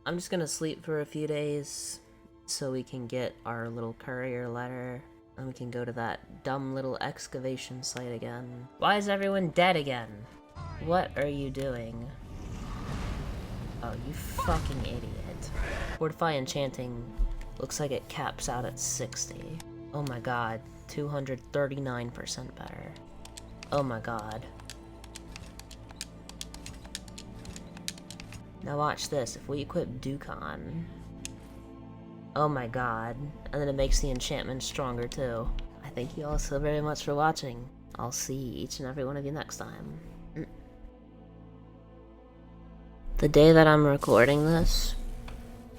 I'm just gonna sleep for a few days so we can get our little courier letter and we can go to that dumb little excavation site again. Why is everyone dead again? What are you doing? Oh, you fucking idiot. Fortify enchanting looks like it caps out at 60. Oh my god, 239% better. Oh my god. Now watch this, if we equip Dukan... Oh my god, and then it makes the enchantment stronger too. I thank you all so very much for watching. I'll see each and every one of you next time. The day that I'm recording this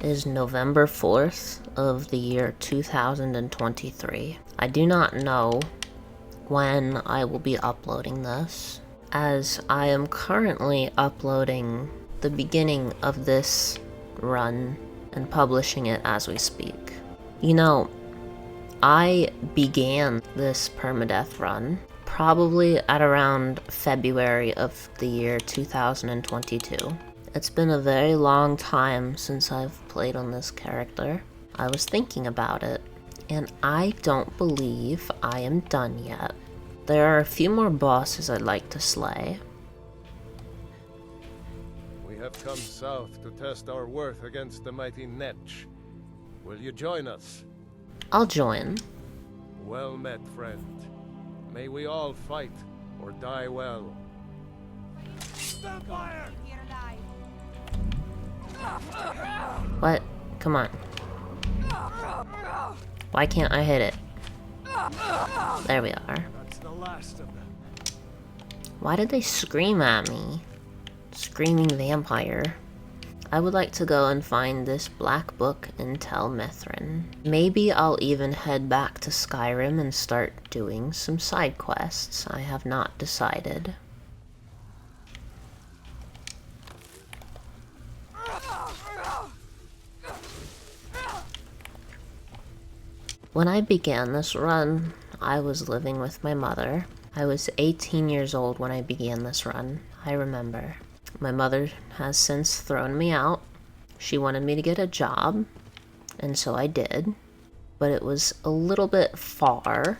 is November 4th of the year 2023. I do not know when I will be uploading this, as I am currently uploading the beginning of this run and publishing it as we speak. You know, I began this permadeath run probably at around February of the year 2022. It's been a very long time since I've played on this character. I was thinking about it, and I don't believe I am done yet. There are a few more bosses I'd like to slay. We have come south to test our worth against the mighty Netch. Will you join us? I'll join. Well met, friend. May we all fight or die well. Stand fire! What? Come on. Why can't I hit it? There we are. That's the last of them. Why did they scream at me? Screaming vampire. I would like to go and find this black book in Tel Mithrin. Maybe I'll even head back to Skyrim and start doing some side quests. I have not decided. When I began this run, I was living with my mother. I was 18 years old when I began this run, I remember. My mother has since thrown me out. She wanted me to get a job, and so I did. But it was a little bit far.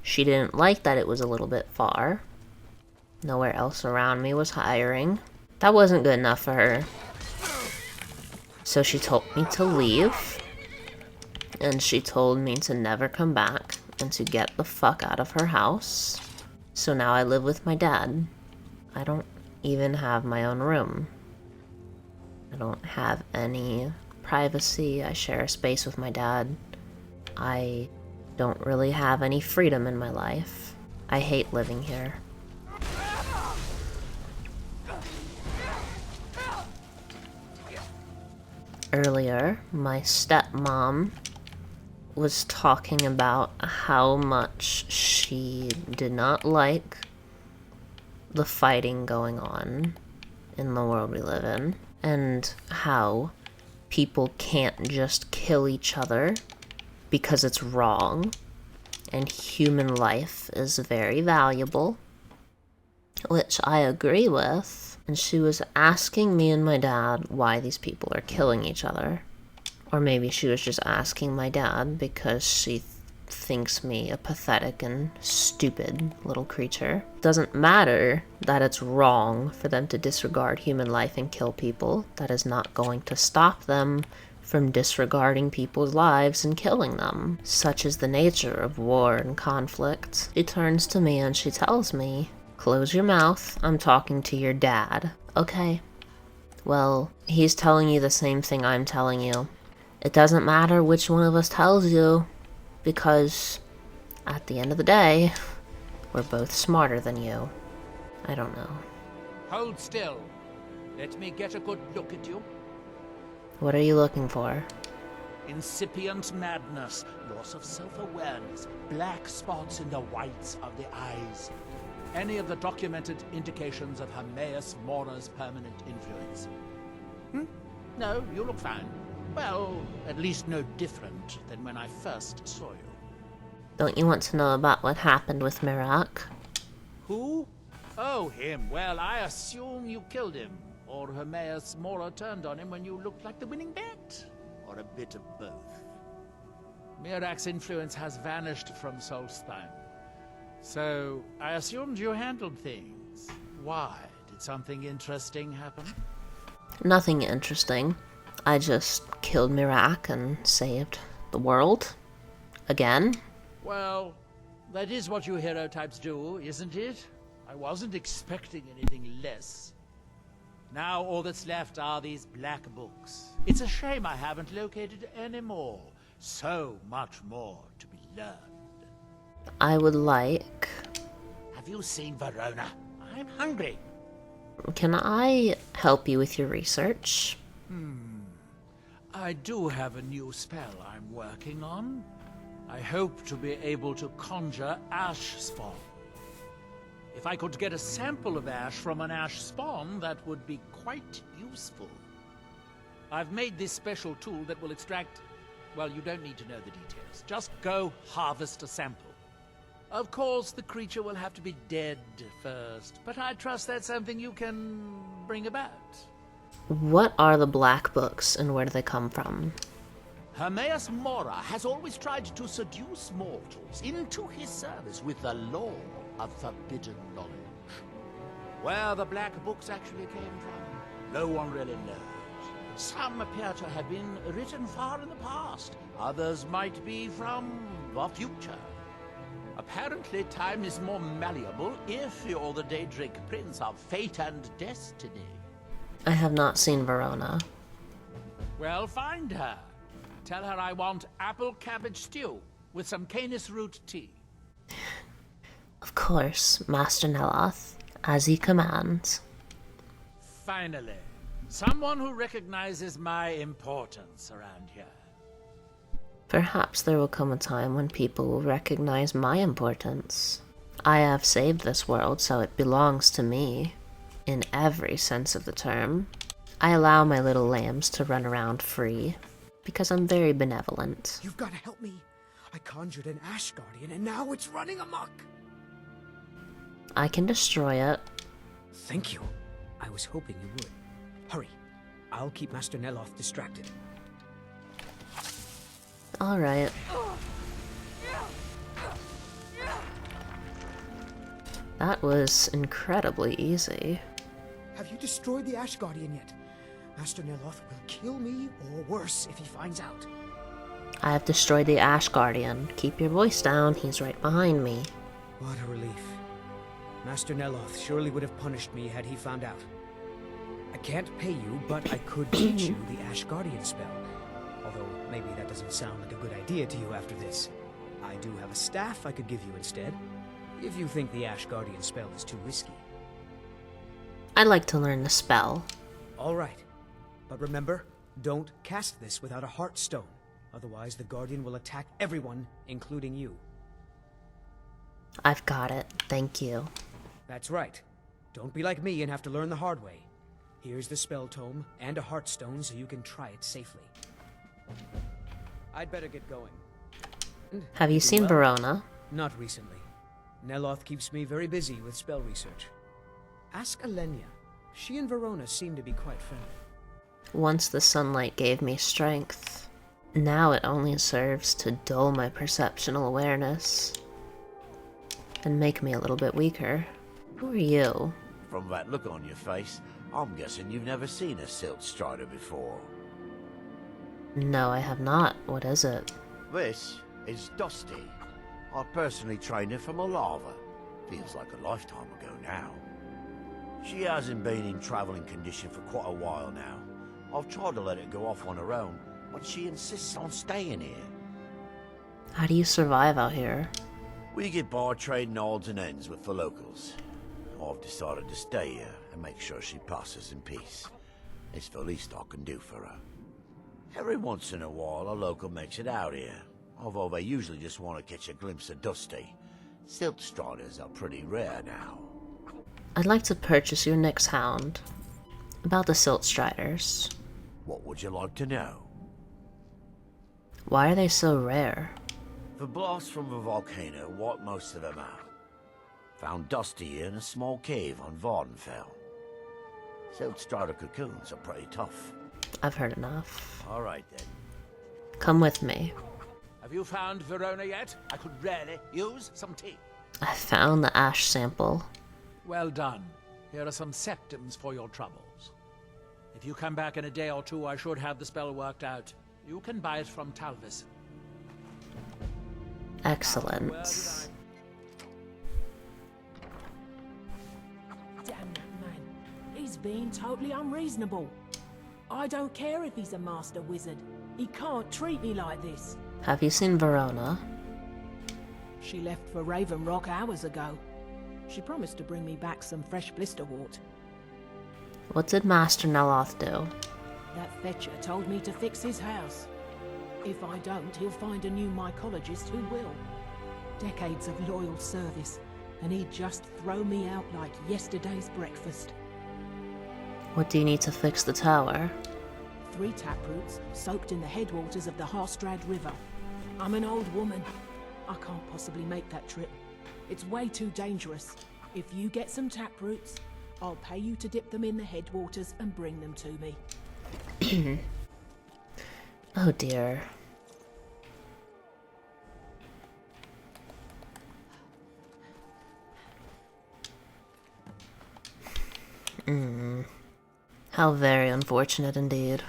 She didn't like that it was a little bit far. Nowhere else around me was hiring. That wasn't good enough for her. So she told me to leave. And she told me to never come back and to get the fuck out of her house. So now I live with my dad. I don't even have my own room. I don't have any privacy. I share a space with my dad. I don't really have any freedom in my life. I hate living here. Earlier, my stepmom was talking about how much she did not like the fighting going on in the world we live in, and how people can't just kill each other because it's wrong, and human life is very valuable, which I agree with. And she was asking me and my dad why these people are killing each other. Or maybe she was just asking my dad because she thinks me a pathetic and stupid little creature. It doesn't matter that it's wrong for them to disregard human life and kill people. That is not going to stop them from disregarding people's lives and killing them. Such is the nature of war and conflict. She turns to me and she tells me, "Close your mouth, I'm talking to your dad." Okay. Well, he's telling you the same thing I'm telling you. It doesn't matter which one of us tells you, because at the end of the day, we're both smarter than you. I don't know. Hold still. Let me get a good look at you. What are you looking for? Incipient madness, loss of self-awareness, black spots in the whites of the eyes. Any of the documented indications of Hermaeus Mora's permanent influence? No, you look fine. Well, at least no different than when I first saw you. Don't you want to know about what happened with Mirak? Who? Oh, him. Well, I assume you killed him. Or Hermaeus Mora turned on him when you looked like the winning bet? Or a bit of both? Mirak's influence has vanished from Solstheim. So, I assumed you handled things. Why? Did something interesting happen? Nothing interesting. I just killed Mirak and saved the world. Again. Well, that is what you hero types do, isn't it? I wasn't expecting anything less. Now all that's left are these black books. It's a shame I haven't located any more. So much more to be learned. I would like... Have you seen Verona? I'm hungry. Can I help you with your research? I do have a new spell I'm working on. I hope to be able to conjure ash spawn. If I could get a sample of ash from an ash spawn, that would be quite useful. I've made this special tool that will extract... Well, you don't need to know the details. Just go harvest a sample. Of course, the creature will have to be dead first, but I trust that's something you can bring about. What are the black books and where do they come from? Hermaeus Mora has always tried to seduce mortals into his service with the lore of forbidden knowledge. Where the black books actually came from, no one really knows. Some appear to have been written far in the past. Others might be from the future. Apparently, time is more malleable if you're the Daedric Prince of Fate and Destiny. I have not seen Verona. Well, find her. Tell her I want apple cabbage stew with some canis root tea. Of course, Master Neloth, as he commands. Finally, someone who recognizes my importance around here. Perhaps there will come a time when people will recognize my importance. I have saved this world, so it belongs to me. In every sense of the term. I allow my little lambs to run around free, because I'm very benevolent. You've got to help me. I conjured an Ash Guardian, and now it's running amok. I can destroy it. Thank you. I was hoping you would. Hurry. I'll keep Master Neloth distracted. Alright. That was incredibly easy. Have you destroyed the Ash Guardian yet? Master Neloth will kill me, or worse, if he finds out. I have destroyed the Ash Guardian. Keep your voice down, he's right behind me. What a relief. Master Neloth surely would have punished me had he found out. I can't pay you, but I could teach you the Ash Guardian spell. Although, maybe that doesn't sound like a good idea to you after this. I do have a staff I could give you instead, if you think the Ash Guardian spell is too risky. I'd like to learn the spell. All right. But remember, don't cast this without a heart stone. Otherwise, the Guardian will attack everyone, including you. I've got it. Thank you. That's right. Don't be like me and have to learn the hard way. Here's the spell tome and a heart stone so you can try it safely. I'd better get going. Have you seen Verona? Not recently. Neloth keeps me very busy with spell research. Ask Alenia. She and Verona seem to be quite friendly. Once the sunlight gave me strength. Now it only serves to dull my perceptional awareness. And make me a little bit weaker. Who are you? From that look on your face, I'm guessing you've never seen a Silt Strider before. No, I have not. What is it? This is Dusty. I personally trained her from a lava. Feels like a lifetime ago now. She hasn't been in traveling condition for quite a while now. I've tried to let her go off on her own, but she insists on staying here. How do you survive out here? We get by trading odds and ends with the locals. I've decided to stay here and make sure she passes in peace. It's the least I can do for her. Every once in a while, a local makes it out here, although they usually just want to catch a glimpse of Dusty. Silt Striders are pretty rare now. I'd like to purchase your next hound. About the Silt Striders. What would you like to know? Why are they so rare? The blast from the volcano wiped most of them out. Found Dusty in a small cave on Vardenfell. Silk-starter cocoons are pretty tough. I've heard enough. All right, then. Come with me. Have you found Verona yet? I could really use some tea. I found the ash sample. Well done. Here are some septims for your troubles. If you come back in a day or two, I should have the spell worked out. You can buy it from Talvis. Excellent. Damn that man. He's being totally unreasonable. I don't care if he's a master wizard. He can't treat me like this. Have you seen Verona? She left for Raven Rock hours ago. She promised to bring me back some fresh blisterwort. What did Master Neloth do? That fetcher told me to fix his house. If I don't, he'll find a new mycologist who will. Decades of loyal service, and he'd just throw me out like yesterday's breakfast. What do you need to fix the tower? 3 taproots soaked in the headwaters of the Harstrad River. I'm an old woman. I can't possibly make that trip. It's way too dangerous. If you get some taproots, I'll pay you to dip them in the headwaters and bring them to me. Oh dear. How very unfortunate indeed.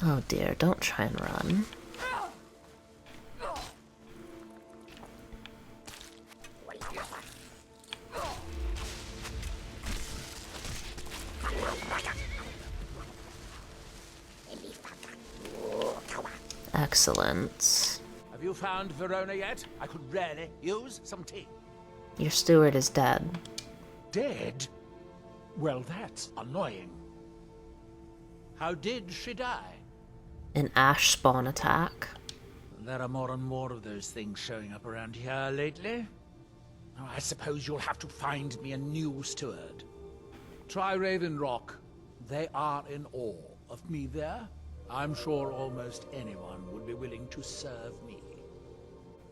Oh dear, don't try and run. Excellent. Have you found Verona yet? I could really use some tea. Your steward is dead. Dead? Well, that's annoying. How did she die? An ash spawn attack. There are more and more of those things showing up around here lately. Oh, I suppose you'll have to find me a new steward. Try Raven Rock. They are in awe of me there. I'm sure almost anyone would be willing to serve me.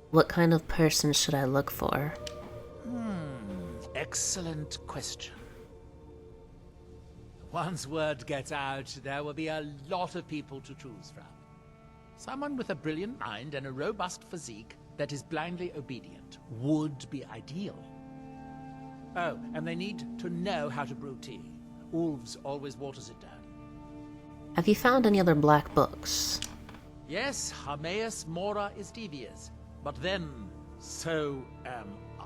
What kind of person should I look for? Excellent question. Once word gets out, there will be a lot of people to choose from. Someone with a brilliant mind and a robust physique that is blindly obedient would be ideal. Oh, and they need to know how to brew tea. Ulves always waters it down. Have you found any other black books? Yes, Hermaeus Mora is devious, but then so am I.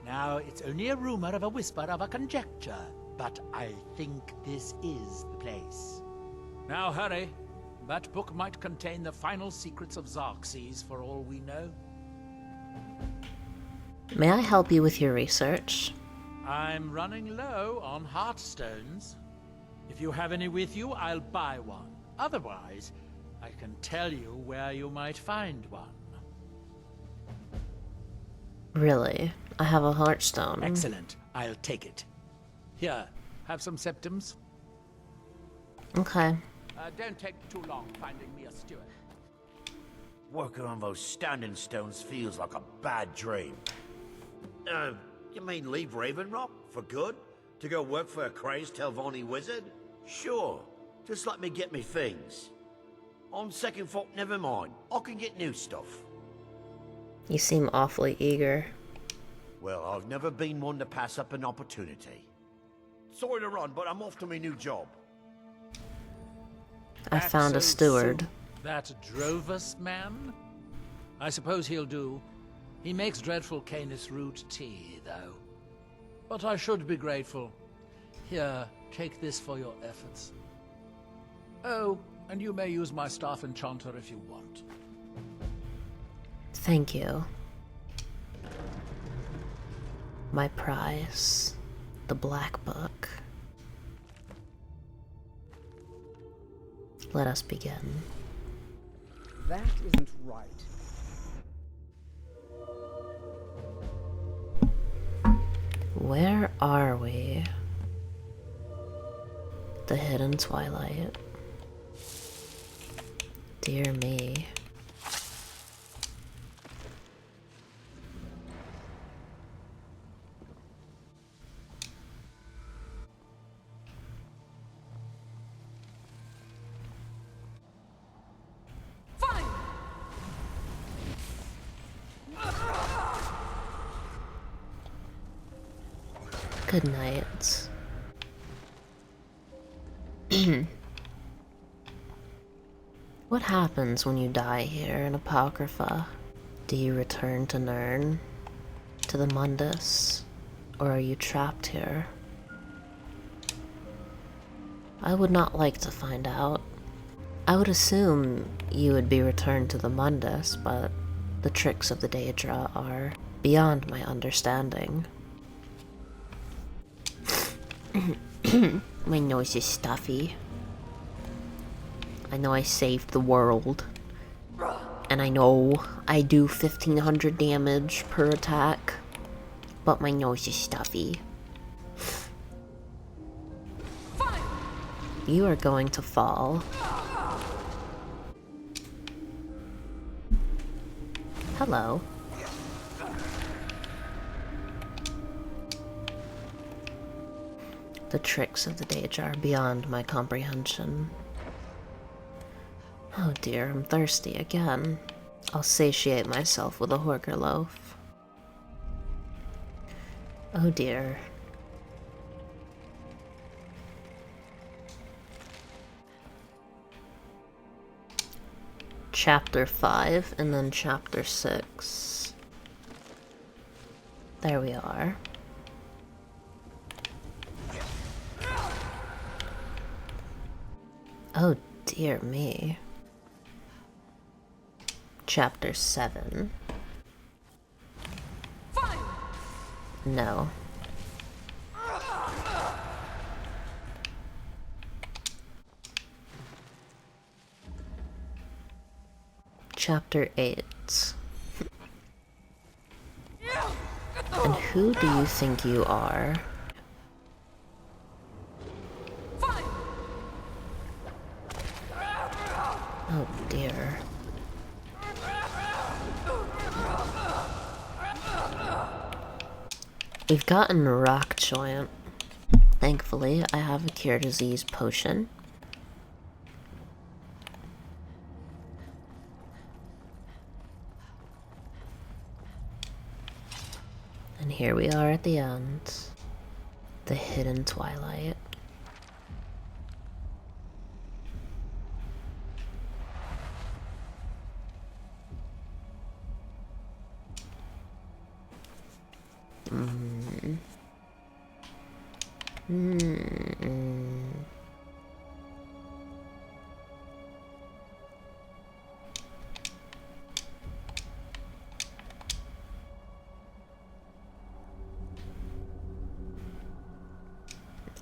Now, it's only a rumor of a whisper of a conjecture, but I think this is the place. Now hurry. That book might contain the final secrets of Xerxes for all we know. May I help you with your research? I'm running low on heartstones. If you have any with you, I'll buy one. Otherwise, I can tell you where you might find one. Really? I have a heartstone. Excellent. I'll take it. Here, have some septims. Okay. Don't take too long finding me a steward. Working on those standing stones feels like a bad dream. You mean leave Raven Rock for good? To go work for a crazed Telvanni wizard? Sure. Just let me get me things. On second thought, never mind. I can get new stuff. You seem awfully eager. Well, I've never been one to pass up an opportunity. Sorry to run, but I'm off to my new job. I found a steward. That Drovus man? I suppose he'll do. He makes dreadful Canis root tea, though. But I should be grateful. Here, take this for your efforts. Oh, and you may use my staff enchanter if you want. Thank you. My prize. The Black Book. Let us begin. That isn't right. Where are we? The hidden twilight. Dear me. Good night. What happens when you die here in Apocrypha? Do you return to Nirn? To the Mundus? Or are you trapped here? I would not like to find out. I would assume you would be returned to the Mundus, but the tricks of the Daedra are beyond my understanding. My nose is stuffy. I know I saved the world. And I know I do 1500 damage per attack. But my nose is stuffy. You are going to fall. Hello. The tricks of the Daedra are beyond my comprehension. Oh dear, I'm thirsty again. I'll satiate myself with a Horker loaf. Oh dear. Chapter 5 and then Chapter 6. There we are. Oh dear me. Chapter 7. No. Chapter 8. And who do you think you are? Oh dear. We've gotten Rock Giant. Thankfully, I have a cure disease potion. And here we are at the end. The hidden twilight.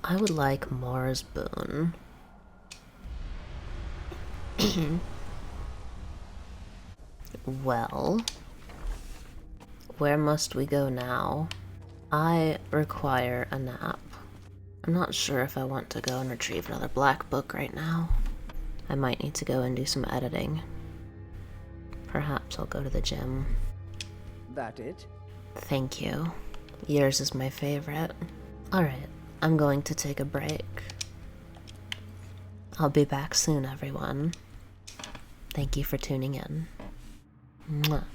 I would like Mars Boon. Well, where must we go now? I require a nap. I'm not sure if I want to go and retrieve another black book right now. I might need to go and do some editing. Perhaps I'll go to the gym. That it? Thank you. Yours is my favorite. Alright, I'm going to take a break. I'll be back soon, everyone. Thank you for tuning in. Mwah.